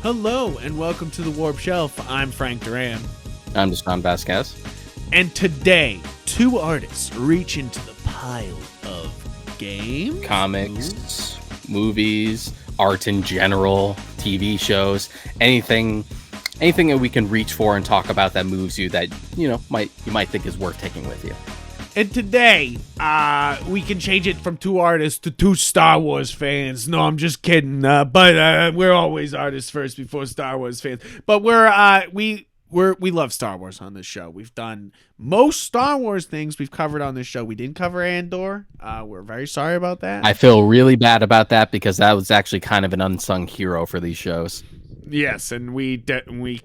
Hello and welcome to the Warp Shelf. I'm Frank Duran. I'm Deshaun Vasquez. And today, two artists reach into the pile of games, Comics, movies, art in general, TV shows, anything that we can reach for and talk about that moves you that, you might think is worth taking with you. And today, we can change it from two artists to two Star Wars fans. No, I'm just kidding. But we're always artists first before Star Wars fans. But we love Star Wars on this show. We've done most Star Wars things we've covered on this show. We didn't cover Andor. We're very sorry about that. I feel really bad about that because that was actually kind of an unsung hero for these shows. Yes, and we didn't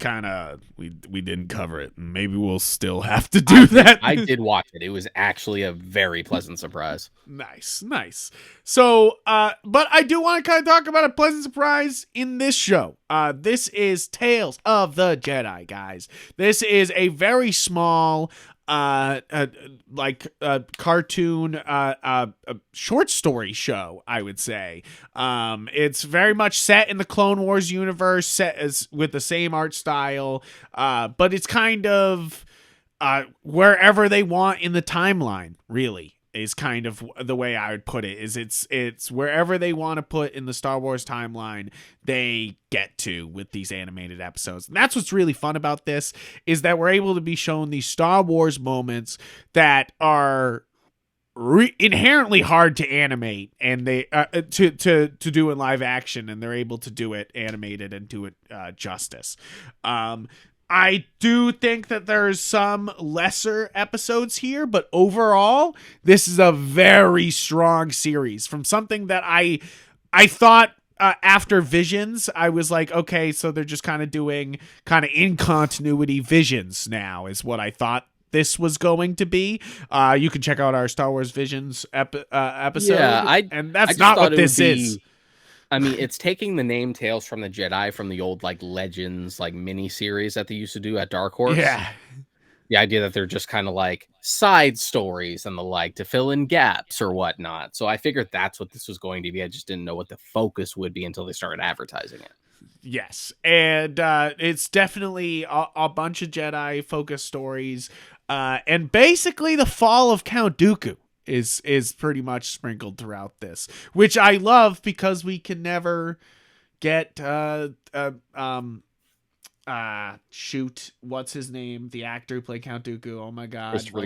cover it. Maybe we'll still have to do that. I did watch it. It was actually a very pleasant surprise. Nice. So, but I do want to kind of talk about a pleasant surprise in this show. This is Tales of the Jedi, guys. This is a very small cartoon short story show, I would say. It's very much set in the Clone Wars universe, set as with the same art style, but it's kind of wherever they want in the timeline, really. Is kind of the way I would put it. Is it's wherever they want to put in the Star Wars timeline, they get to with these animated episodes. And that's what's really fun about this, is that we're able to be shown these Star Wars moments that are inherently hard to animate, and they to do in live action, and they're able to do it animated and do it justice. I do think that there's some lesser episodes here, but overall, this is a very strong series. From something that I thought after Visions, I was like, okay, so they're just kind of doing kind of in continuity Visions now, is what I thought this was going to be. You can check out our Star Wars Visions episode. Yeah, and that's not what this is. I mean, it's taking the name Tales from the Jedi from the old Legends mini series that they used to do at Dark Horse. Yeah. The idea that they're just kind of side stories and the like to fill in gaps or whatnot. So I figured that's what this was going to be. I just didn't know what the focus would be until they started advertising it. Yes. And it's definitely a bunch of Jedi focused stories. And basically the fall of Count Dooku is pretty much sprinkled throughout this, which I love because we can never get what's his name, the actor who played Count Dooku. Oh my god, Christopher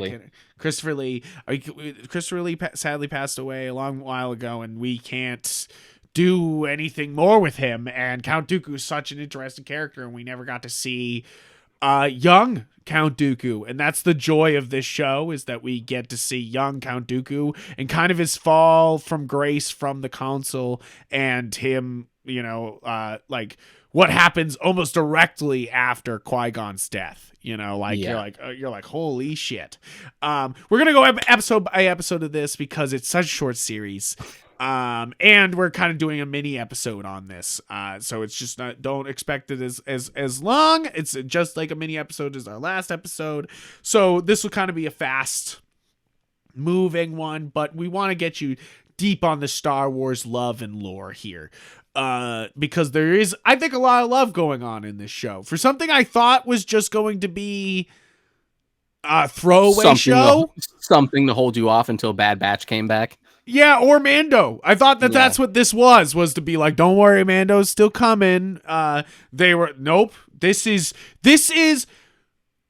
Lee. Christopher Lee sadly passed away a long while ago, and we can't do anything more with him. And Count Dooku is such an interesting character, and we never got to see young Count Dooku, and that's the joy of this show, is that we get to see young Count Dooku and kind of his fall from grace from the council, and him, what happens almost directly after Qui-Gon's death. You're like, holy shit. We're gonna go episode by episode of this because it's such a short series. And we're kind of doing a mini episode on this. So it's just don't expect it as long. It's just like a mini episode as our last episode. So this will kind of be a fast moving one, but we want to get you deep on the Star Wars love and lore here. Because there is, I think, a lot of love going on in this show for something I thought was just going to be a throwaway show. Something to hold you off until Bad Batch came back. Yeah, or Mando. I thought that's what this was to be like, don't worry, Mando's still coming. Nope. This is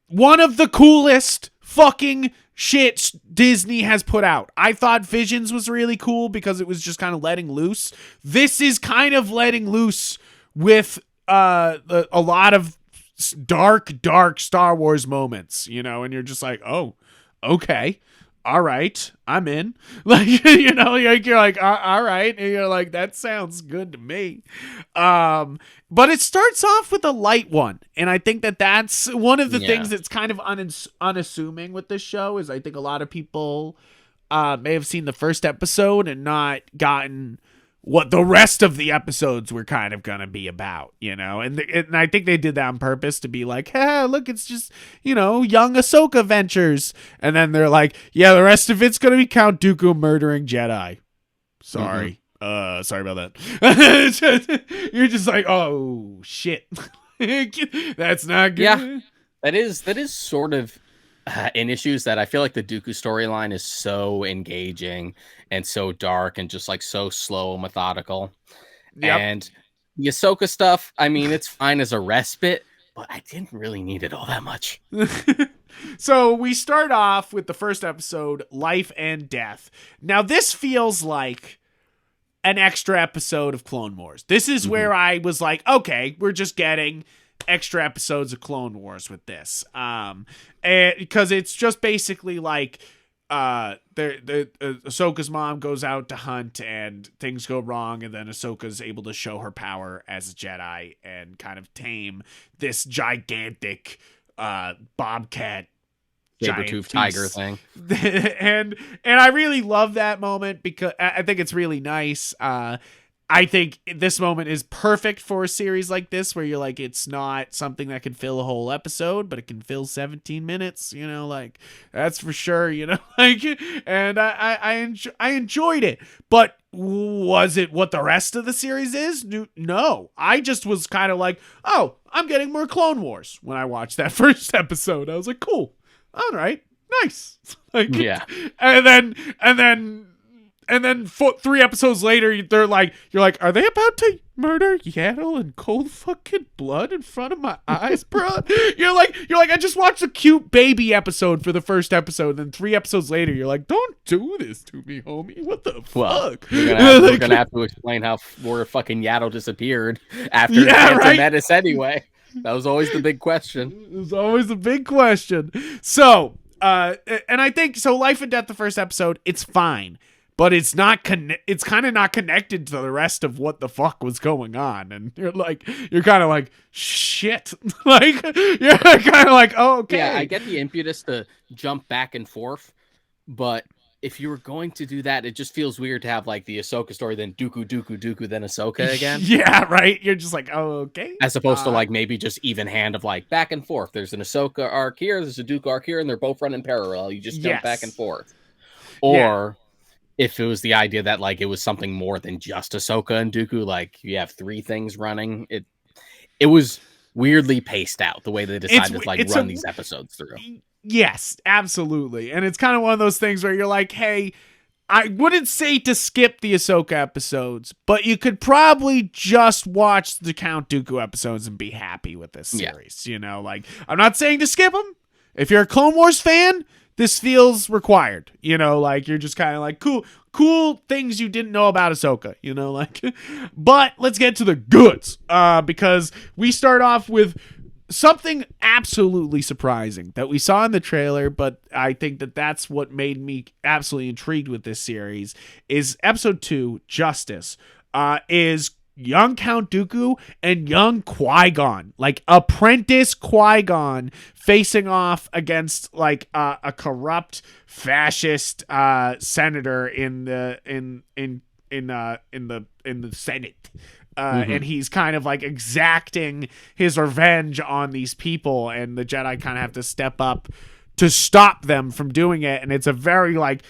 one of the coolest fucking shit Disney has put out. I thought Visions was really cool because it was just kind of letting loose. This is kind of letting loose with a lot of dark Star Wars moments, and you're just like, oh, okay. All right, I'm in. You're like, all right. And you're like, that sounds good to me. But it starts off with a light one. And I think that's one of the things that's kind of unassuming with this show, is I think a lot of people may have seen the first episode and not gotten what the rest of the episodes were kind of gonna be about, and I think they did that on purpose to be like, hey, look, it's just, young Ahsoka ventures, and then they're like, yeah, the rest of it's gonna be Count Dooku murdering Jedi. Sorry. sorry about that. You're just like, oh shit. That's not good. Yeah, that is sort of an issue, is that I feel like the Dooku storyline is so engaging and so dark and just like so slow and methodical. Yep. And the Ahsoka stuff, I mean, it's fine as a respite, but I didn't really need it all that much. So we start off with the first episode, Life and Death. Now this feels like an extra episode of Clone Wars. This is where I was like, okay, we're just getting extra episodes of Clone Wars with this. And because it's just basically like Ahsoka's mom goes out to hunt and things go wrong, and then Ahsoka's able to show her power as a Jedi and kind of tame this gigantic bobcat saber-toothed tiger thing. and I really love that moment because I think it's really nice. I think this moment is perfect for a series like this, where you're like, it's not something that can fill a whole episode, but it can fill 17 minutes, you know, like that's for sure, you know, like, and I enjoyed it, but was it what the rest of the series is? No, I just was kind of like, oh, I'm getting more Clone Wars when I watched that first episode. I was like, cool. All right, nice. Like, yeah, and then 3 episodes later, you're like, are they about to murder Yaddle in cold fucking blood in front of my eyes, bro? You're like, I just watched a cute baby episode for the first episode, and then 3 episodes later, you're like, don't do this to me, homie. What the fuck? We're gonna have to explain where fucking Yaddle disappeared after Phantom Menace anyway. That was always the big question. It was always the big question. So, and I think so. Life and Death, the first episode, it's fine, but it's not. It's kind of not connected to the rest of what the fuck was going on, and you're kind of like, shit. Like you're kind of like, oh, okay. Yeah, I get the impetus to jump back and forth, but if you were going to do that, it just feels weird to have like the Ahsoka story, then Dooku, then Ahsoka again. Yeah, right. You're just like, oh, okay. As opposed to like maybe just even hand of like back and forth. There's an Ahsoka arc here, there's a Dooku arc here, and they're both running parallel. You just jump back and forth. Or if it was the idea that like it was something more than just Ahsoka and Dooku, like you have 3 things running. It was weirdly paced out the way they decided to run these episodes through. Yes, absolutely. And it's kind of one of those things where you're like, hey, I wouldn't say to skip the Ahsoka episodes, but you could probably just watch the Count Dooku episodes and be happy with this series. You know, like, I'm not saying to skip them. If you're a Clone Wars fan, this feels required. You know, like, you're just kind of like, cool things you didn't know about Ahsoka, you know, like, but let's get to the goods, because we start off with something absolutely surprising that we saw in the trailer, but I think that's what made me absolutely intrigued with this series, is episode 2, Justice, is young Count Dooku and young Qui-Gon, like apprentice Qui-Gon, facing off against like a corrupt fascist senator in the Senate. And he's kind of like exacting his revenge on these people, and the Jedi kind of have to step up to stop them from doing it. And it's a very like,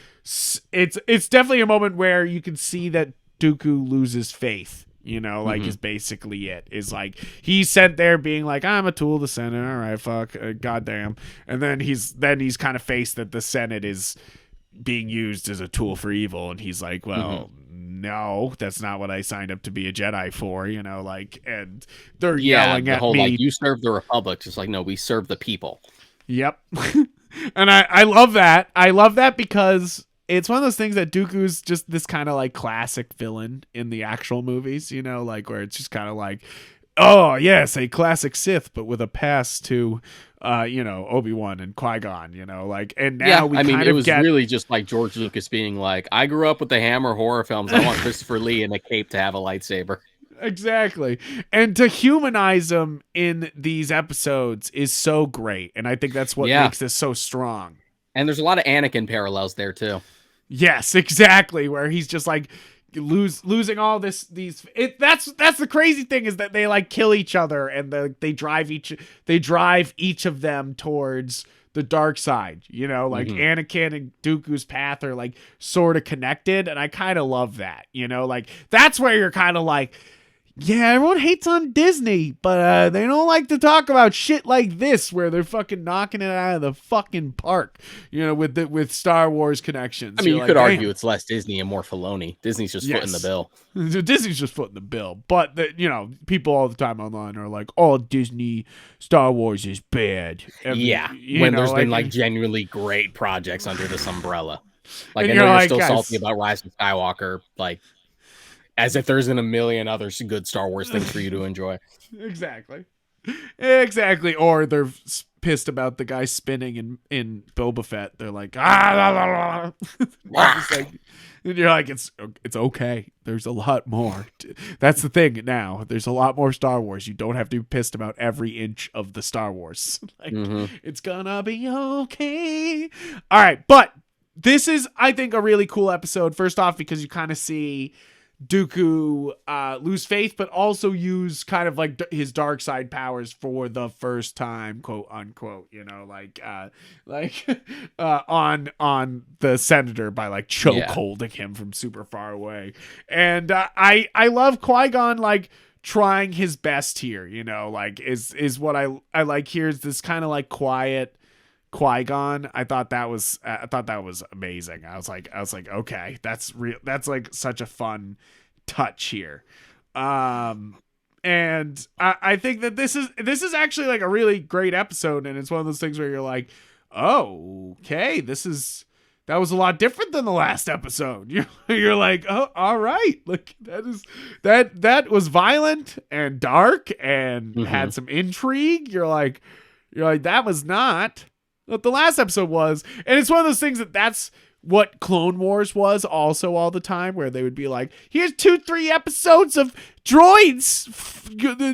it's definitely a moment where you can see that Dooku loses faith, you know, like is basically it. Is like, he's sent there being like, I'm a tool of the Senate. All right, fuck, goddamn. And then he's kind of faced that the Senate is being used as a tool for evil, and he's like, well, no, that's not what I signed up to be a Jedi for, you know, like, and they're yelling at me. Like, you serve the Republic. Just like, no, we serve the people. Yep. And I love that. I love that because it's one of those things that Dooku's just this kind of like classic villain in the actual movies, you know, like where it's just kind of like, oh yes, a classic Sith, but with a pass to you know, Obi-Wan and Qui-Gon, you know, like, and now it was really just like George Lucas being like, I grew up with the Hammer horror films. I want Christopher Lee in a cape to have a lightsaber. Exactly. And to humanize him in these episodes is so great. And I think that's what makes this so strong. And there's a lot of Anakin parallels there too. Yes, exactly. Where he's just like losing all that's the crazy thing, is that they like kill each other, and they drive each of them towards the dark side, you know, like Anakin and Dooku's path are like sort of connected. And I kind of love that, you know, like that's where you're kind of like, yeah, everyone hates on Disney, but they don't like to talk about shit like this where they're fucking knocking it out of the fucking park, you know, with Star Wars connections. I mean, you could argue it's less Disney and more Filoni. Disney's just footing the bill. Disney's just footing the bill. But, you know, people all the time online are like, oh, Disney Star Wars is bad. When there's been like genuinely great projects under this umbrella. Like, I know you're still salty about Rise of Skywalker, like, as if there isn't a million other good Star Wars things for you to enjoy. Exactly. Or they're pissed about the guy spinning in Boba Fett. They're like, ah, like, and you're like, it's okay. There's a lot more. That's the thing now. There's a lot more Star Wars. You don't have to be pissed about every inch of the Star Wars. Like, it's gonna be okay. All right, but this is, I think, a really cool episode. First off, because you kind of see Dooku lose faith, but also use kind of like his dark side powers for the first time, quote unquote, you know, on the senator by like choke holding him from super far away. And I love Qui-Gon like trying his best here, you know, like is what I like here is this kind of like quiet Qui-Gon. I thought that was amazing. I was like, okay, that's real. That's like such a fun touch here. And I think that this is actually like a really great episode. And it's one of those things where you're like, oh, okay, that was a lot different than the last episode. You're like, oh, all right. Like that was violent and dark and had some intrigue. You're like, that was not what the last episode was. And it's one of those things that's what Clone Wars was also all the time, where they would be like, here's 2-3 episodes of droids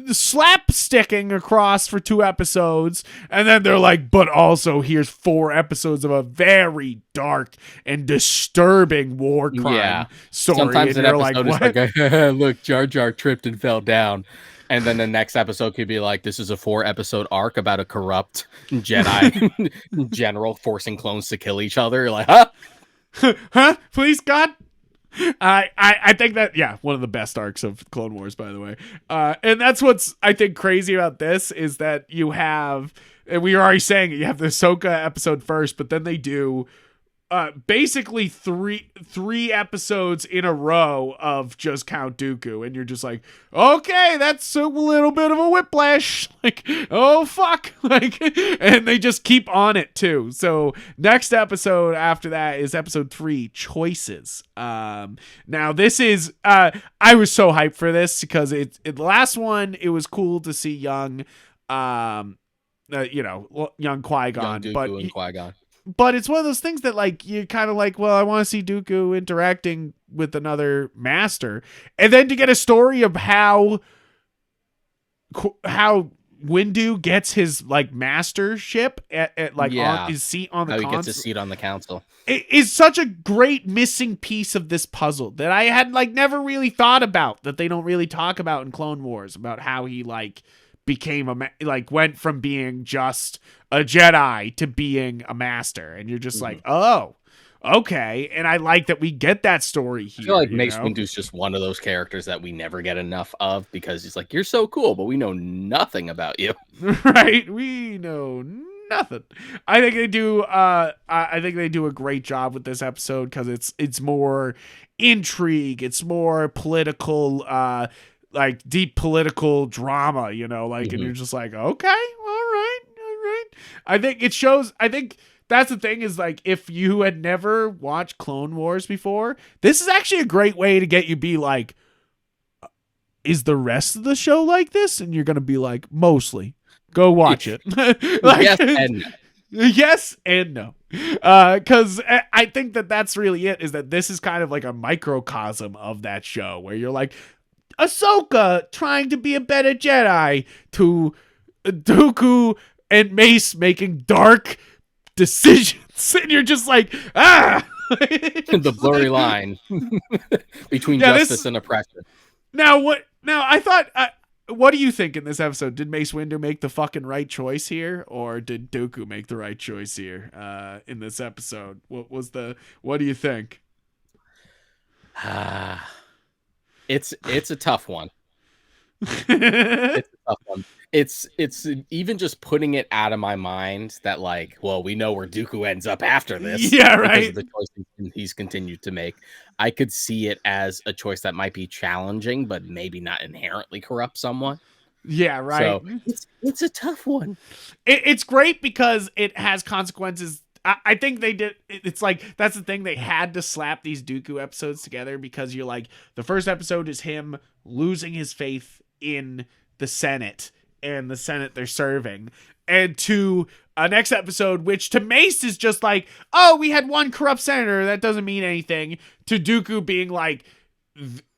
slapsticking across for 2 episodes. And then they're like, but also here's 4 episodes of a very dark and disturbing war crime story. Sometimes and an you're episode like, is like, look, Jar Jar tripped and fell down. And then the next episode could be like, this is a 4-episode arc about a corrupt Jedi general forcing clones to kill each other. You're like, huh? Please, God. I think that, one of the best arcs of Clone Wars, by the way. And that's what's, I think, crazy about this is that you have, and we were already saying it, you have the Ahsoka episode first, but then they do basically three episodes in a row of just Count Dooku, and you're just like, okay, that's a little bit of a whiplash. Like, oh fuck, like, and they just keep on it too. So next episode after that is episode 3, Choices. Now this is I was so hyped for this because the last one, it was cool to see young young Qui-Gon, and Qui-Gon. But it's one of those things that, like, you kind of like, well, I want to see Dooku interacting with another master. And then to get a story of how Windu gets his, like, mastership on his seat on the council. How he gets his seat on the council. It is such a great missing piece of this puzzle that I had, like, never really thought about, that they don't really talk about in Clone Wars, about how he, like, became went from being just a Jedi to being a master, and you're just like, oh, okay. And I like that we get that story here. I feel like Mace Windu's just one of those characters that we never get enough of, because he's like, you're so cool, but we know nothing about you. Right? We know nothing. I think they do. I think they do a great job with this episode because it's more intrigue. It's more political. Like deep political drama, you know, like, and you're just like, okay, all right. I think it shows. I think that's the thing is, like, if you had never watched Clone Wars before, this is actually a great way to get you be like, is the rest of the show like this? And you're going to be like, mostly. Go watch it. Like, yes and no. Yes and no. Because I think that's really it, is that this is kind of like a microcosm of that show where you're like, Ahsoka trying to be a better Jedi to Dooku and Mace making dark decisions, and you're just like, the blurry line between justice and oppression. Now I thought what do you think in this episode? Did Mace Windu make the fucking right choice here, or did Dooku make the right choice here in this episode? What do you think? It's a tough one. It's a tough one. It's even just putting it out of my mind that, like, well, we know where Dooku ends up after this. Yeah, right. Because of the choices he's continued to make. I could see it as a choice that might be challenging, but maybe not inherently corrupt someone. Yeah, right. So it's a tough one. It's great because it has consequences. I think they did. It's like, that's the thing. They had to slap these Dooku episodes together because you're like, the first episode is him losing his faith in the Senate and the Senate they're serving. And to a next episode, which to Mace is just like, oh, we had one corrupt senator. That doesn't mean anything. To Dooku being like,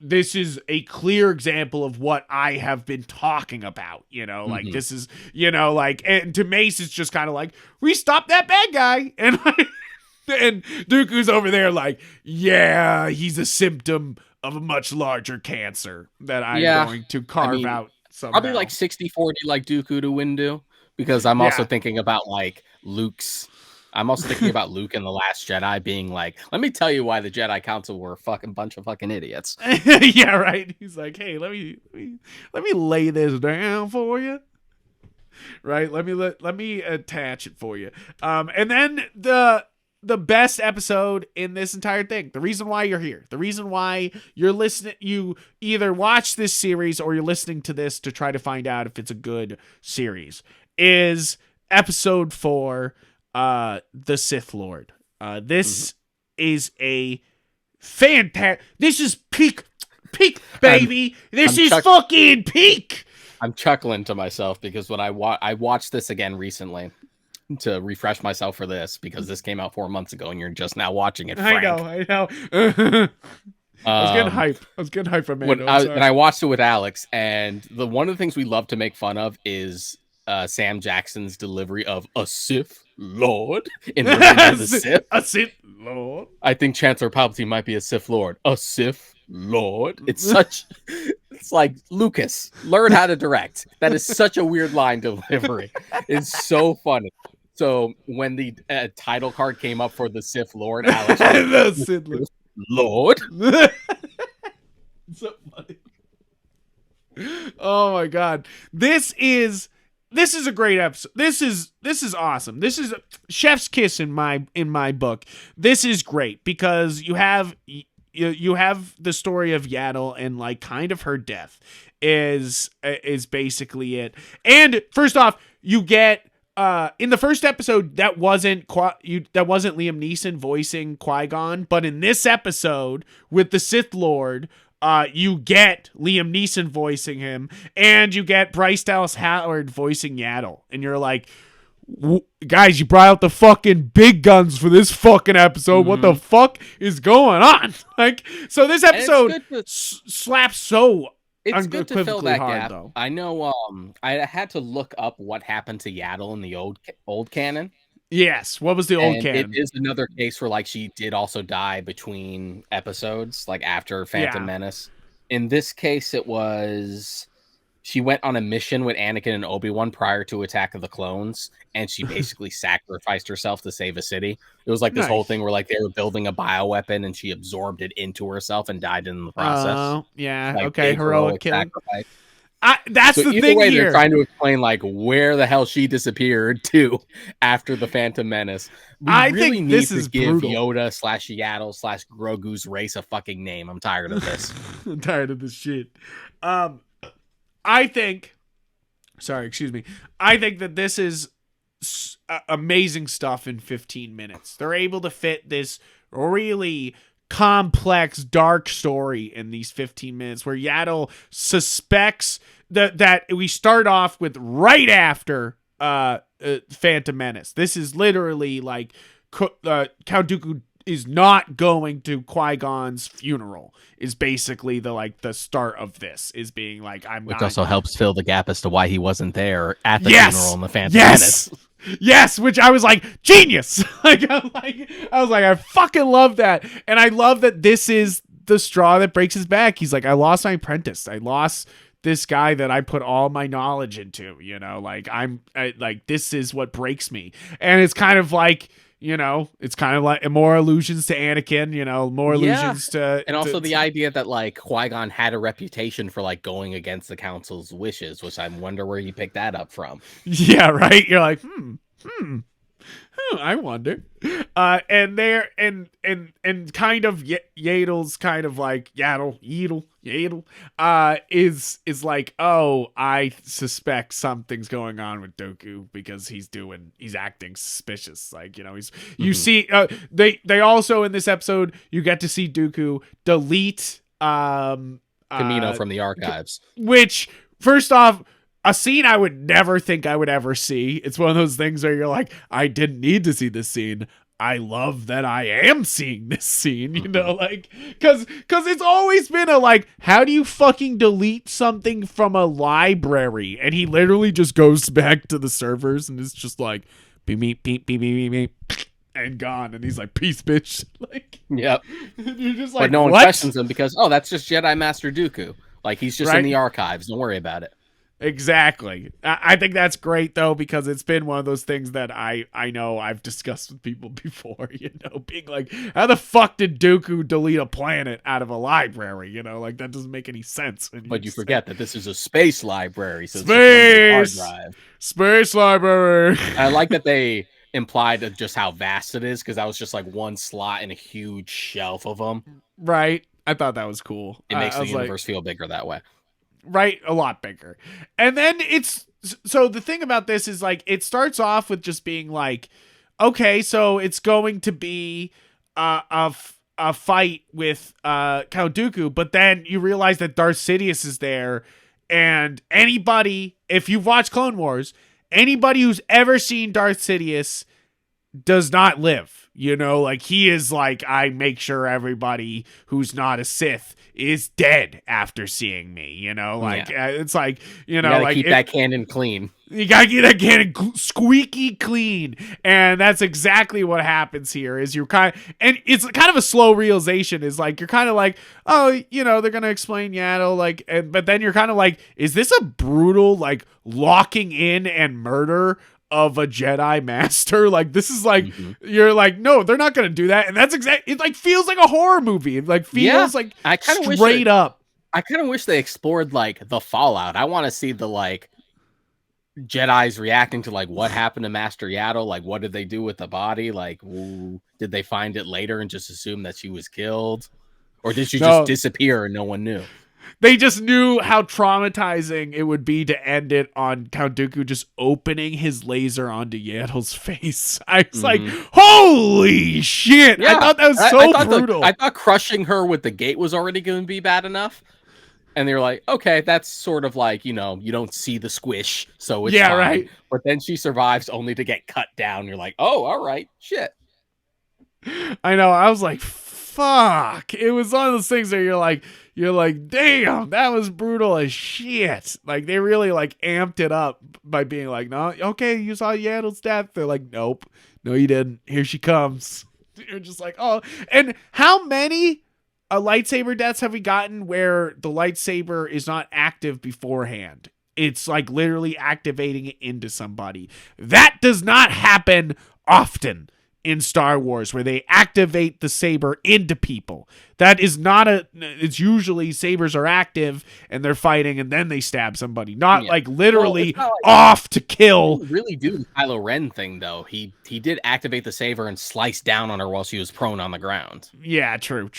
this is a clear example of what I have been talking about, like this is, like, and to Mace it's just kind of like, we stopped that bad guy. And and Dooku's over there like, yeah, he's a symptom of a much larger cancer that I'm going to carve out somehow. Probably like 60-40 like Dooku to Windu, because I'm also thinking about like I'm also thinking about Luke in The Last Jedi being like, let me tell you why the Jedi Council were a fucking bunch of fucking idiots. Yeah, right. He's like, hey, let me lay this down for you. Right? Let me attach it for you. And then the best episode in this entire thing, the reason why you're here, the reason why you're listening, you either watch this series or you're listening to this to try to find out if it's a good series, is episode 4, the Sith Lord. This is a fantastic. This is peak, baby. This is fucking peak. I'm chuckling to myself because when I watched this again recently to refresh myself for this, because this came out 4 months ago and you're just now watching it, Frank. I know. I was getting hype from Mando. When I watched it with Alex, and one of the things we love to make fun of is Sam Jackson's delivery of a Sith Lord in Revenge of the Sith. A Sith Lord. I think Chancellor Palpatine might be a Sith Lord. A Sith Lord. It's like, Lucas, learn how to direct. That is such a weird line delivery. It's so funny. So when the title card came up for the Sith Lord, Alex, the Sith Lord. So funny. Oh my god, this is a great episode. This is awesome. This is a chef's kiss in my book. This is great because you have the story of Yaddle, and like kind of her death is basically it. And first off, you get in the first episode that wasn't Liam Neeson voicing Qui-Gon, but in this episode with the Sith Lord, you get Liam Neeson voicing him, and you get Bryce Dallas Howard voicing Yaddle, and you're like, guys, you brought out the fucking big guns for this fucking episode. What the fuck is going on? Like, so this episode slaps so. It's good to fill that gap. Though. I know. I had to look up what happened to Yaddle in the old canon. Yes, what was the old canon? It is another case where like she did also die between episodes, like after Phantom Menace. In this case, it was she went on a mission with Anakin and Obi-Wan prior to Attack of the Clones, and she basically sacrificed herself to save a city. It was like this whole thing where like they were building a bioweapon and she absorbed it into herself and died in the process. Oh, yeah. Like, okay, heroic killing. That's so the thing way, here. They're trying to explain like where the hell she disappeared to after the Phantom Menace. We really need to give Yoda / Yaddle / Grogu's race a fucking name. I'm tired of this. I'm tired of this shit. I think that this is amazing stuff in 15 minutes. They're able to fit this really complex, dark story in these 15 minutes where Yaddle suspects that we start off with right after Phantom Menace. This is literally like Count Dooku is not going to Qui-Gon's funeral is basically the start of this, is being like, which also helps fill the gap as to why he wasn't there at the funeral in the Phantom Menace. Yes, which I was like, genius. I fucking love that. And I love that this is the straw that breaks his back. He's like, I lost my apprentice. I lost this guy that I put all my knowledge into, like like this is what breaks me. And it's kind of like, it's kind of like more allusions to Anakin, more allusions to... And also the idea that, like, Qui-Gon had a reputation for, like, going against the Council's wishes, which I wonder where he picked that up from. Yeah, right? You're like, I wonder. And there, and kind of Yaddle's kind of like, Yaddle, is like, oh, I suspect something's going on with Dooku because he's acting suspicious. Like, you see, they also in this episode, you get to see Dooku delete, Kamino from the archives. Which, first off, a scene I would never think I would ever see. It's one of those things where you're like, I didn't need to see this scene. I love that I am seeing this scene, like, cause it's always been a like, how do you fucking delete something from a library? And he literally just goes back to the servers and is just like, beep, beep, beep, beep, beep, beep, and gone. And he's like, peace, bitch. Like, yep. You're just like, but no one questions him because, that's just Jedi Master Dooku. Like, he's just in the archives. Don't worry about it. Exactly. I think that's great, though, because it's been one of those things that I know I've discussed with people before, being like, how the fuck did Dooku delete a planet out of a library? Like, that doesn't make any sense. But you forget that this is a space library, so space! It's a hard drive. Space library! I like that they implied just how vast it is, because that was just like one slot in a huge shelf of them. Right. I thought that was cool. It makes the universe feel bigger that way. Right, a lot bigger. And then so the thing about this is, like, it starts off with just being like, okay, so it's going to be a fight with Count Dooku, but then you realize that Darth Sidious is there, and anybody, if you've watched Clone Wars, anybody who's ever seen Darth Sidious does not live. Like, he is like, I make sure everybody who's not a Sith is dead after seeing me, it's like, you gotta like, keep that cannon clean. You gotta get that cannon squeaky clean. And that's exactly what happens here is and it's kind of a slow realization is like, you're kind of like, oh, they're going to explain Yaddle, like, but then you're kind of like, is this a brutal, like, locking in and murder of a Jedi master? Like, this is like, you're like, no, they're not gonna do that. And that's exactly, it like feels like a horror movie. It like feels like I kind of straight up. I kind of wish they explored like the fallout. I want to see the like Jedi's reacting to like what happened to Master Yaddle. Like, what did they do with the body? Like, did they find it later and just assume that she was killed, or did she just disappear and no one knew? They just knew how traumatizing it would be to end it on Count Dooku just opening his laser onto Yaddle's face. I was like, holy shit. Yeah, I thought that was so brutal. I thought crushing her with the gate was already going to be bad enough. And they were like, okay, that's sort of like, you don't see the squish, so it's fine. Right. But then she survives only to get cut down. You're like, oh, all right, shit. I know. I was like, fuck. It was one of those things where you're like, damn, that was brutal as shit. Like, they really like amped it up by being like, no, okay, you saw Yaddle's death. They're like, nope, no, you didn't. Here she comes. You're just like, oh. And how many lightsaber deaths have we gotten where the lightsaber is not active beforehand? It's like literally activating it into somebody. That does not happen often in Star Wars, where they activate the saber into people. That is not it's usually sabers are active and they're fighting and then they stab somebody, not like literally off to kill. He really do the Kylo Ren thing though. He did activate the saber and slice down on her while she was prone on the ground. Yeah, true.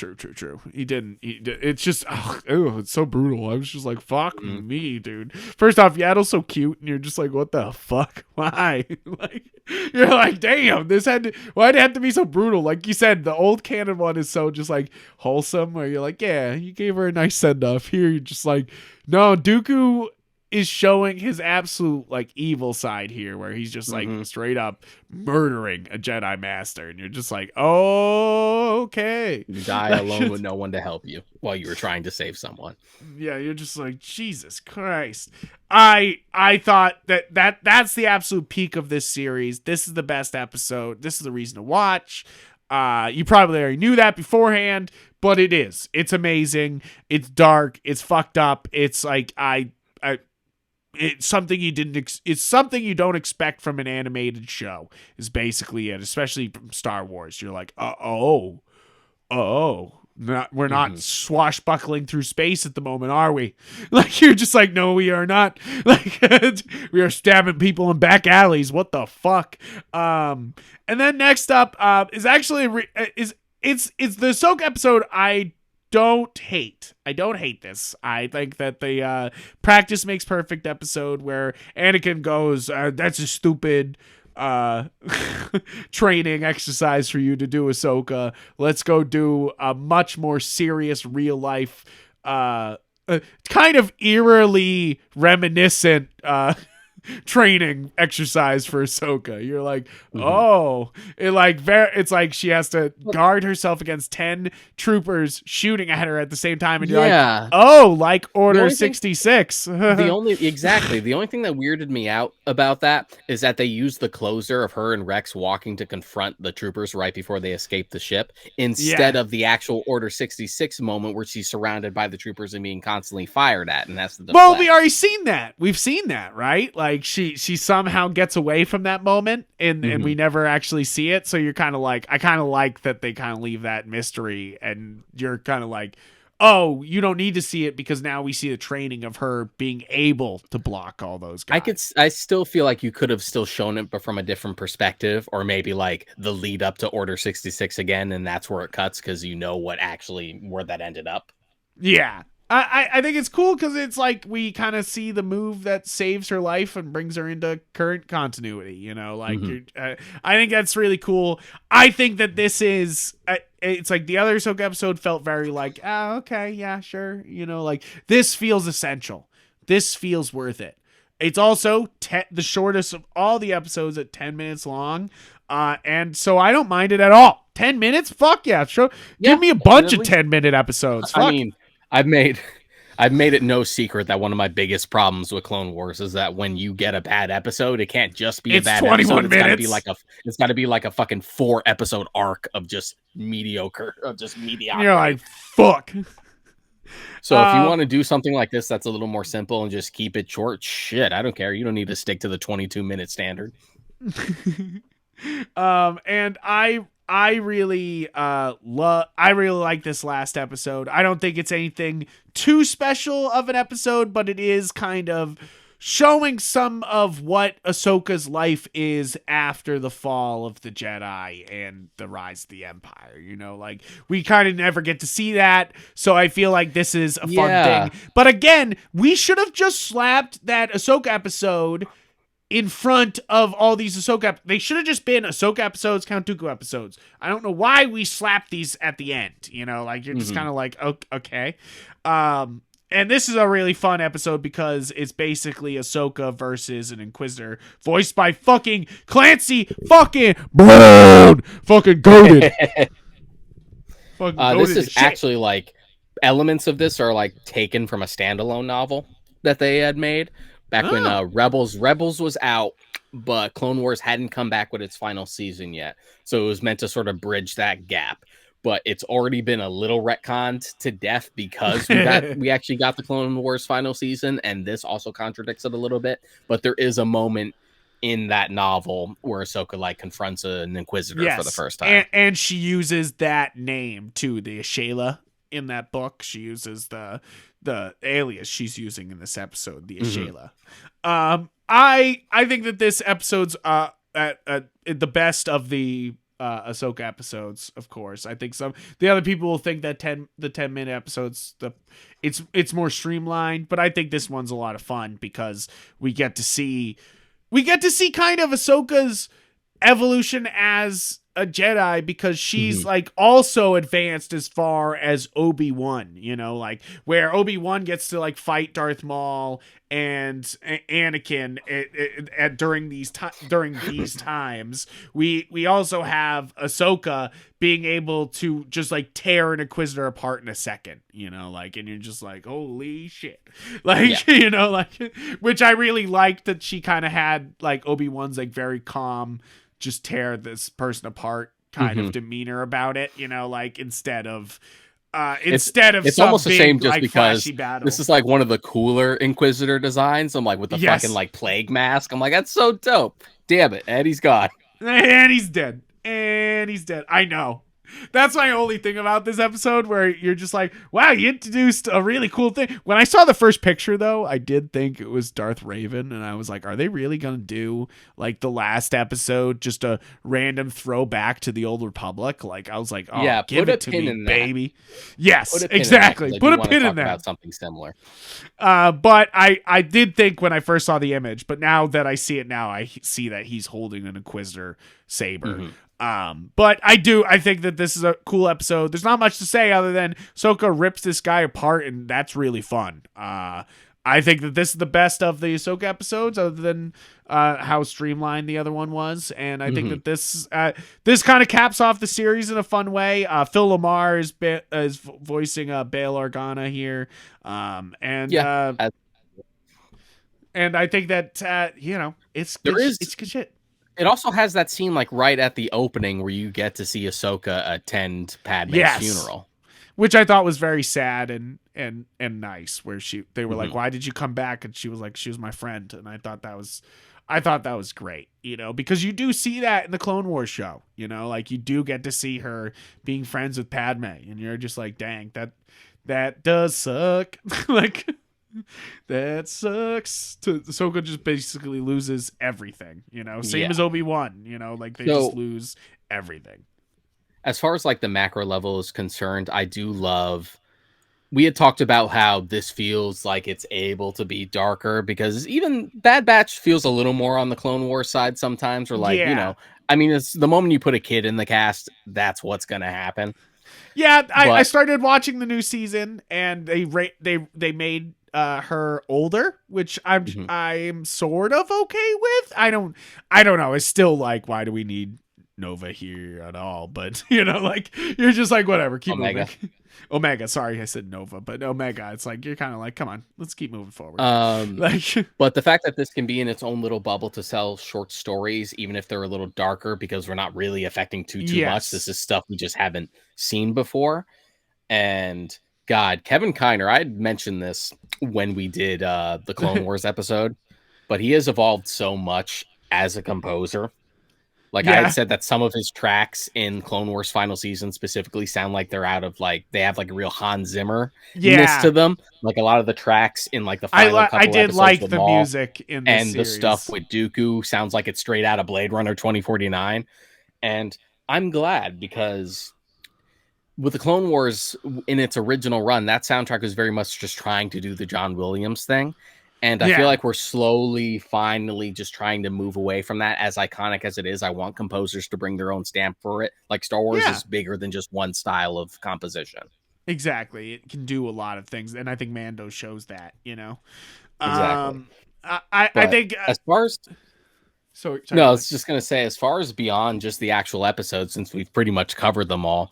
He didn't. It's just, it's so brutal. I was just like, fuck me, dude. First off, Yaddle's so cute and you're just like, what the fuck? Why? Like, you're like, damn, why'd it have to be so brutal? Like you said, the old canon one is so just like wholesome, where you're like, yeah, you gave her a nice send off. Here you're just like, no, Dooku is showing his absolute like evil side here, where he's just like straight up murdering a Jedi master, and you're just like, oh, okay. You die alone with no one to help you while you were trying to save someone. Yeah, you're just like, Jesus Christ. I thought that's the absolute peak of this series. This is the best episode. This is the reason to watch. You probably already knew that beforehand, but it's amazing. It's dark. It's fucked up. It's like, it's something it's something you don't expect from an animated show is basically it, especially from Star Wars. You're like, we're not swashbuckling through space at the moment, are we? Like, you're just like, no, we are not. Like, we are stabbing people in back alleys. What the fuck? And then next up is actually it's the Ahsoka episode I don't hate. I don't hate this. I think that the practice makes perfect episode where Anakin goes, that's a stupid training exercise for you to do, Ahsoka. Let's go do a much more serious real life, kind of eerily reminiscent training exercise for Ahsoka. You're like, it's like she has to guard herself against 10 troopers shooting at her at the same time, and you're like Order 66. The only thing that weirded me out about that is that they used the closer of her and Rex walking to confront the troopers right before they escape the ship, instead of the actual Order 66 moment where she's surrounded by the troopers and being constantly fired at, and that's the well, we already seen that. We've seen that, right? Like, she somehow gets away from that moment, and we never actually see it. So you're kind of like, I kind of like that they kind of leave that mystery, and you're kind of like, oh, you don't need to see it because now we see the training of her being able to block all those guys. I still feel like you could have still shown it, but from a different perspective, or maybe like the lead up to Order 66 again, and that's where it cuts because you know where that ended up. Yeah. I think it's cool because it's like we kind of see the move that saves her life and brings her into current continuity, you know, like I think that's really cool. I think that this is it's like the other Ahsoka episode felt very like, okay, yeah, sure. You know, like this feels essential. This feels worth it. It's also the shortest of all the episodes at 10 minutes long. And so I don't mind it at all. 10 minutes? Fuck yeah. Give me a bunch of 10-minute episodes. Fuck. I mean, I've made it no secret that one of my biggest problems with Clone Wars is that when you get a bad episode, it can't just be a bad 21 episode. minutes. It's got to be like a fucking 4-episode arc of just mediocrity. You're like, fuck. So if you want to do something like this that's a little more simple and just keep it short, shit, I don't care. You don't need to stick to the 22-minute standard. And I really like this last episode. I don't think it's anything too special of an episode, but it is kind of showing some of what Ahsoka's life is after the fall of the Jedi and the rise of the Empire. You know, like we kind of never get to see that, so I feel like this is a fun thing. But again, we should have just slapped that Ahsoka episode in front of all these Ahsoka. They should have just been Ahsoka episodes, Count Dooku episodes. I don't know why we slapped these at the end. You know, like you're just kind of like, okay. And this is a really fun episode because it's basically Ahsoka versus an Inquisitor voiced by fucking Clancy fucking Brown. Fucking goated. This is actually like elements of this are like taken from a standalone novel that they had made. Back when Rebels was out, but Clone Wars hadn't come back with its final season yet. So it was meant to sort of bridge that gap. But it's already been a little retconned to death because we actually got the Clone Wars final season, and this also contradicts it a little bit. But there is a moment in that novel where Ahsoka like confronts an Inquisitor for the first time. And she uses that name too, the Ashayla in that book. She uses the alias she's using in this episode, the Ashayla. I think that this episode's at the best of the Ahsoka episodes, of course. I think the other people will think that the 10-minute episodes it's more streamlined, but I think this one's a lot of fun because we get to see kind of Ahsoka's evolution as a Jedi because she's like also advanced as far as Obi-Wan, you know, like where Obi-Wan gets to like fight Darth Maul and Anakin during these times. We also have Ahsoka being able to just like tear an Inquisitor apart in a second, you know, like, and you're just like, holy shit, like, you know, like, which I really liked that she kind of had like Obi-Wan's like very calm, just tear this person apart kind of demeanor about it, you know, like instead of Instead of it's some almost big, a shame just like, because flashy battle. this is like one of the cooler Inquisitor designs. I'm like with the fucking like plague mask. I'm like, that's so dope. Damn it, Eddie's gone. And he's dead. And he's dead. I know. That's my only thing about this episode, where you're just like, wow, you introduced a really cool thing. When I saw the first picture, though, I did think it was Darth Raven, and I was like, are they really going to do, like, the last episode, just a random throwback to the Old Republic? Like, I was like, oh, yeah, give it to me, baby. Yes, exactly. Put a pin in that. About something similar. But I did think when I first saw the image, but now that I see it now, I see that he's holding an Inquisitor saber. Mm-hmm. But I think that this is a cool episode. There's not much to say other than Ahsoka rips this guy apart, and that's really fun. I think that this is the best of the Ahsoka episodes, other than how streamlined the other one was. And I think that this kind of caps off the series in a fun way. Phil Lamar is voicing Bail Organa here. And I think that it's good shit. It also has that scene like right at the opening where you get to see Ahsoka attend Padme's funeral, which I thought was very sad and nice. Where they were like, "Why did you come back?" And she was like, "She was my friend." And I thought that was great, because you do see that in the Clone Wars show, like you do get to see her being friends with Padme, and you're just like, "Dang, that does suck." Like. That sucks. Ahsoka just basically loses everything, Same as Obi-Wan, like they just lose everything. As far as like the macro level is concerned, I do love. We had talked about how this feels like it's able to be darker, because even Bad Batch feels a little more on the Clone Wars side sometimes, or like I mean, it's the moment you put a kid in the cast, that's what's gonna happen. Yeah, I started watching the new season, and they made her older, which I'm sort of okay with. I don't know. It's still like, why do we need Nova here at all? But like you're just like, whatever, keep moving. Omega, sorry, I said Nova, but Omega. It's like you're kind of like, come on, let's keep moving forward. But the fact that this can be in its own little bubble to sell short stories, even if they're a little darker, because we're not really affecting too much. This is stuff we just haven't seen before, and. God, Kevin Kiner, I had mentioned this when we did the Clone Wars episode, but he has evolved so much as a composer. Like I had said that some of his tracks in Clone Wars final season specifically sound like they're out of they have like a real Hans Zimmer-ness to them. Like a lot of the tracks in like the final couple I did episodes like with the Maul, music in this series. the stuff with Dooku sounds like it's straight out of Blade Runner 2049. And I'm glad, because with the Clone Wars in its original run, that soundtrack was very much just trying to do the John Williams thing. And I feel like we're slowly, finally just trying to move away from that. As iconic as it is, I want composers to bring their own stamp for it. Like Star Wars is bigger than just one style of composition. Exactly. It can do a lot of things. And I think Mando shows that, Exactly. I think as far as... Sorry, no, I was just going to say, as far as beyond just the actual episodes, since we've pretty much covered them all,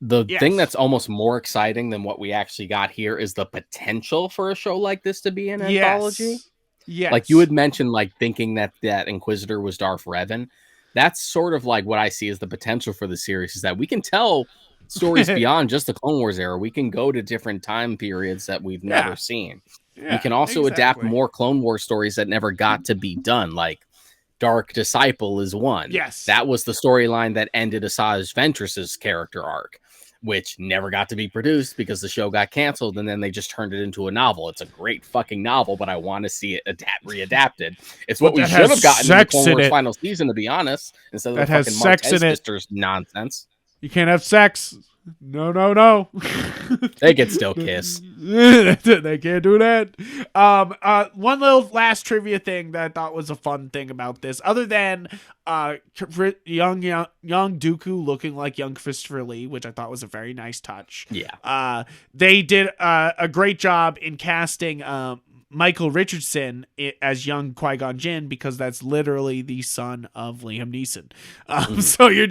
the thing that's almost more exciting than what we actually got here is the potential for a show like this to be an anthology. Yes. Like you had mentioned, like thinking that Inquisitor was Darth Revan. That's sort of like what I see as the potential for the series, is that we can tell stories beyond just the Clone Wars era. We can go to different time periods that we've never seen. We can also adapt more Clone Wars stories that never got to be done. Like Dark Disciple is one. Yes. That was the storyline that ended Asajj Ventress's character arc, which never got to be produced because the show got canceled, and then they just turned it into a novel. It's a great fucking novel, but I want to see it readapted. It's what we should have gotten in the Clone Wars final season, to be honest, instead of the fucking Martez sisters nonsense. You can't have sex. No. They can still kiss. They can't do that. One little last trivia thing that I thought was a fun thing about this, other than young Dooku looking like young Christopher Lee, which I thought was a very nice touch. Yeah. They did a great job in casting Michael Richardson as young Qui-Gon Jinn, because that's literally the son of Liam Neeson. So you're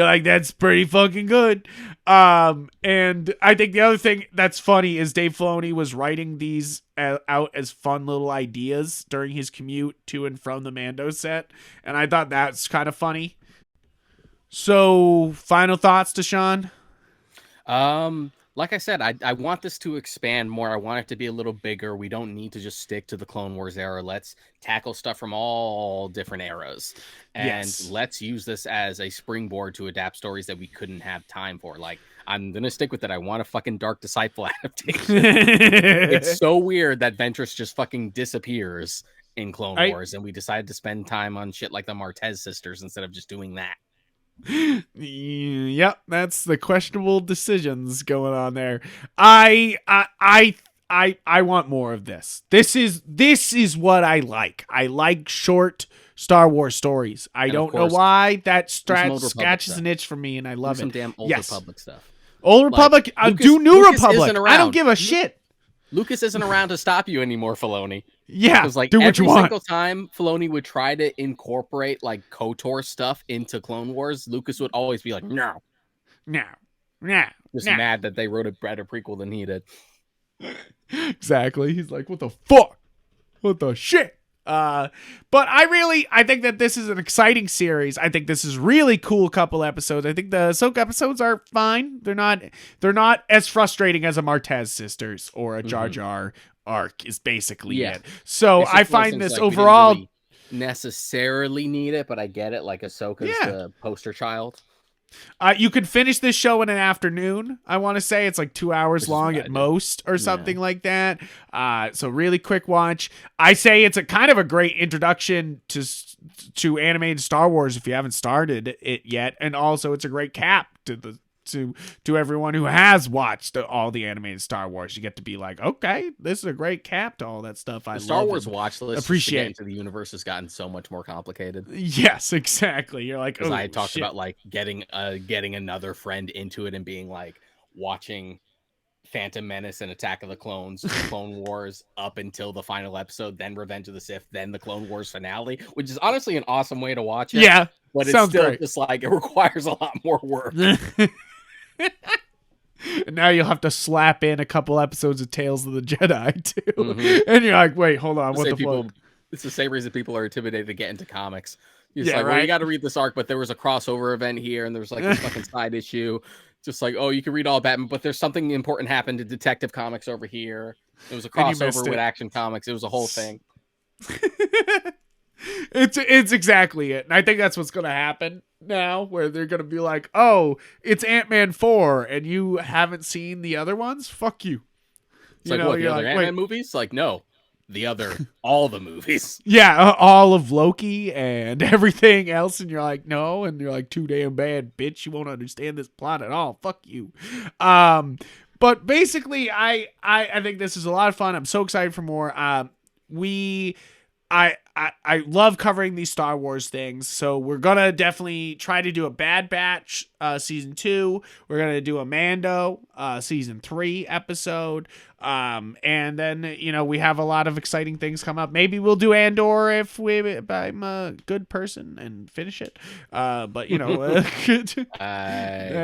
like, that's pretty fucking good. And I think the other thing that's funny is Dave Filoni was writing these out as fun little ideas during his commute to and from the Mando set. And I thought that's kind of funny. So final thoughts, Deshaun? like I said, I want this to expand more. I want it to be a little bigger. We don't need to just stick to the Clone Wars era. Let's tackle stuff from all different eras. And let's use this as a springboard to adapt stories that we couldn't have time for. Like, I'm going to stick with it. I want a fucking Dark Disciple adaptation. It's so weird that Ventress just fucking disappears in Clone Wars, and we decided to spend time on shit like the Martez sisters instead of just doing that. Yep, that's the questionable decisions going on there. I want more of this. This is what I like. I like short Star Wars stories. I don't know why that scratches an itch for me, and I love it. Some damn Old Republic stuff. Old Republic, do New Republic. I don't give a shit. Lucas isn't around to stop you anymore, Filoni. Yeah, because like do what you want. Every single time Filoni would try to incorporate like KOTOR stuff into Clone Wars, Lucas would always be like, no. Just mad that they wrote a better prequel than he did. Exactly. He's like, what the fuck? What the shit? But I think that this is an exciting series. I think this is really cool couple episodes. I think the Ahsoka episodes are fine. They're not as frustrating as a Martez sisters or a Jar Jar arc is basically it. So I find this like overall really necessarily need it, but I get it. Like Ahsoka's the poster child. You could finish this show in an afternoon. I want to say it's like 2 hours long at most or something like that. So really quick watch. I say it's a kind of a great introduction to animated Star Wars if you haven't started it yet. And also it's a great cap to everyone who has watched all the animated Star Wars. You get to be like, okay, this is a great cap to all that stuff. I love Star Wars watch list appreciate into the universe has gotten so much more complicated. Yes, exactly. You're like, because I had talked about like getting another friend into it and being like watching Phantom Menace and Attack of the Clones, Clone Wars up until the final episode, then Revenge of the Sith, then the Clone Wars finale, which is honestly an awesome way to watch it. Yeah, but it's still just like it requires a lot more work. And now you'll have to slap in a couple episodes of Tales of the Jedi too, and you're like, wait, hold on, what the fuck? It's the same reason people are intimidated to get into comics. It's like, well, you got to read this arc, but there was a crossover event here, and there was like this fucking side issue. Just like, oh, you can read all Batman, but there's something important happened to Detective Comics over here. It was a crossover with Action Comics. It was a whole thing. It's exactly it. And I think that's what's going to happen now, where they're going to be like, oh, it's Ant-Man 4, and you haven't seen the other ones? Fuck you. It's like, what, the other Ant-Man movies? Like, no. All the movies. Yeah, all of Loki and everything else, and you're like, no, and you're like, too damn bad, bitch. You won't understand this plot at all. Fuck you. But basically, I think this is a lot of fun. I'm so excited for more. I love covering these Star Wars things, so we're gonna definitely try to do a Bad Batch season 2. We're gonna do a Mando season 3 episode, and then we have a lot of exciting things come up. Maybe we'll do Andor if I'm a good person and finish it. But I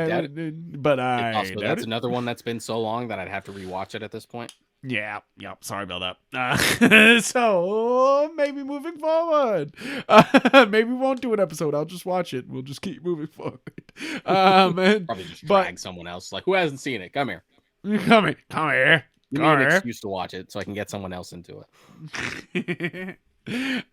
doubt it. But that's another one that's been so long that I'd have to rewatch it at this point. Yeah, yep. Sorry about that. So maybe moving forward, maybe we won't do an episode. I'll just watch it. We'll just keep moving forward. Probably just drag someone else. Like, who hasn't seen it? Come here. Come here. Give me an excuse to watch it so I can get someone else into it.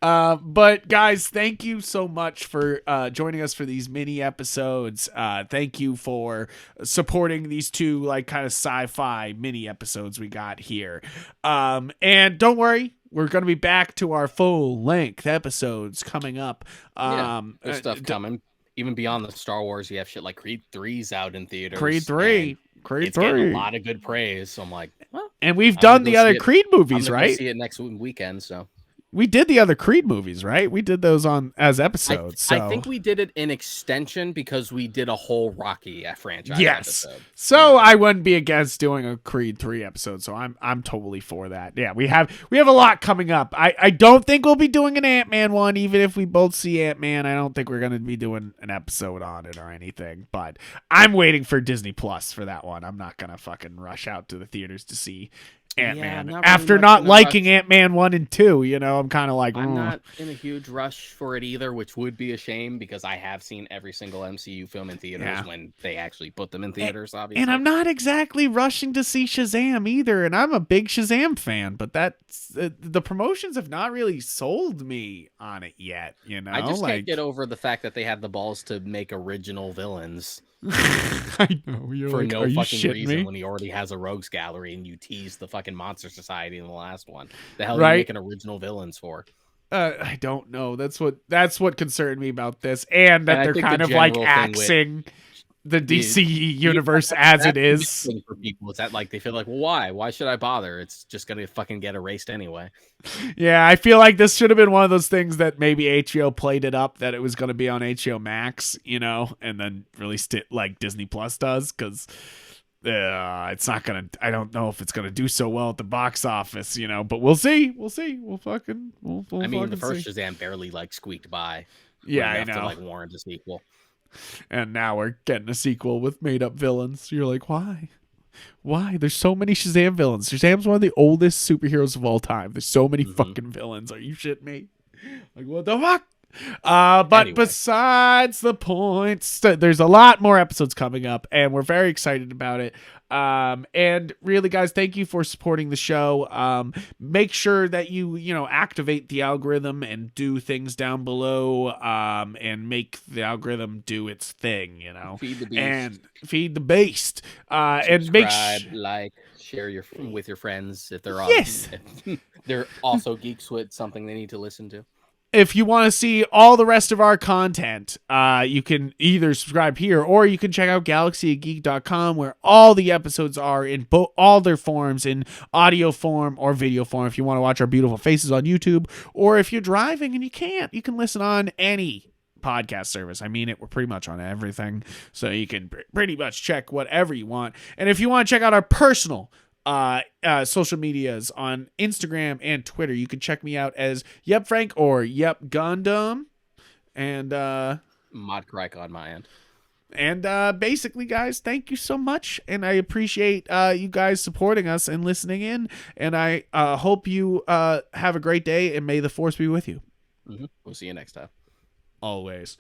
But guys, thank you so much for joining us for these mini episodes. Thank you for supporting these two like kind of sci-fi mini episodes we got here. And don't worry, we're going to be back to our full length episodes coming up. There's stuff coming. Even beyond the Star Wars, you have shit like Creed 3's out in theaters. Creed 3. It's getting a lot of good praise. So I'm like, well, and we've done the other Creed movies, right? See it next weekend. So we did the other Creed movies, right? We did those as episodes. I think we did it in extension because we did a whole Rocky franchise episode. So I wouldn't be against doing a Creed 3 episode. So I'm totally for that. Yeah, we have a lot coming up. I don't think we'll be doing an Ant-Man one, even if we both see Ant-Man. I don't think we're gonna be doing an episode on it or anything. But I'm waiting for Disney Plus for that one. I'm not gonna fucking rush out to the theaters to see Ant-Man. not really After much not in a liking rush. Ant-Man 1 and 2, I'm kind of like, I'm not in a huge rush for it either, which would be a shame because I have seen every single MCU film in theaters when they actually put them in theaters, obviously. And I'm not exactly rushing to see Shazam either, and I'm a big Shazam fan, but that's the promotions have not really sold me on it yet, I just can't get over the fact that they had the balls to make original villains. I know, you're for like, no are you fucking shitting reason me? when he already has a rogues gallery and you tease the fucking Monster Society in the last one. The hell are Right? you making original villains for? I don't know. That's what concerned me about this, and that I they're think kind the of like general thing with- axing the DC universe that's as it the big is. thing for people is that like they feel like, well, why should I bother? It's just gonna fucking get erased anyway. Yeah, I feel like this should have been one of those things that maybe HBO played it up that it was going to be on HBO Max, and then released it like Disney Plus does, because it's not gonna. I don't know if it's gonna do so well at the box office, but we'll see. We'll see. We'll I mean, the fucking first see. Shazam barely like squeaked by. Yeah, I enough know. to like warrant a sequel. And now we're getting a sequel with made up villains. You're like, why? Why? There's so many Shazam villains. Shazam's one of the oldest superheroes of all time. There's so many fucking villains. Are you shitting me? Like, what the fuck? But anyway. Besides the points, there's a lot more episodes coming up, and we're very excited about it. And really, guys, thank you for supporting the show. Make sure that you activate the algorithm and do things down below, and make the algorithm do its thing, Feed the beast. And feed the beast. And make share with your friends if they're yes. If they're also geeks with something they need to listen to. If you want to see all the rest of our content, you can either subscribe here or you can check out galaxyofgeek.com, where all the episodes are in all their forms, in audio form or video form. If you want to watch our beautiful faces on YouTube, or if you're driving and you can't, you can listen on any podcast service. I mean, we're pretty much on everything, so you can pretty much check whatever you want. And if you want to check out our personal social medias on Instagram and Twitter, you can check me out as Yep Frank or Yep Gundam, and Mod Crike on my end. And basically, guys, thank you so much, and I appreciate you guys supporting us and listening in, and I hope you have a great day, and may the force be with you. We'll see you next time. Always.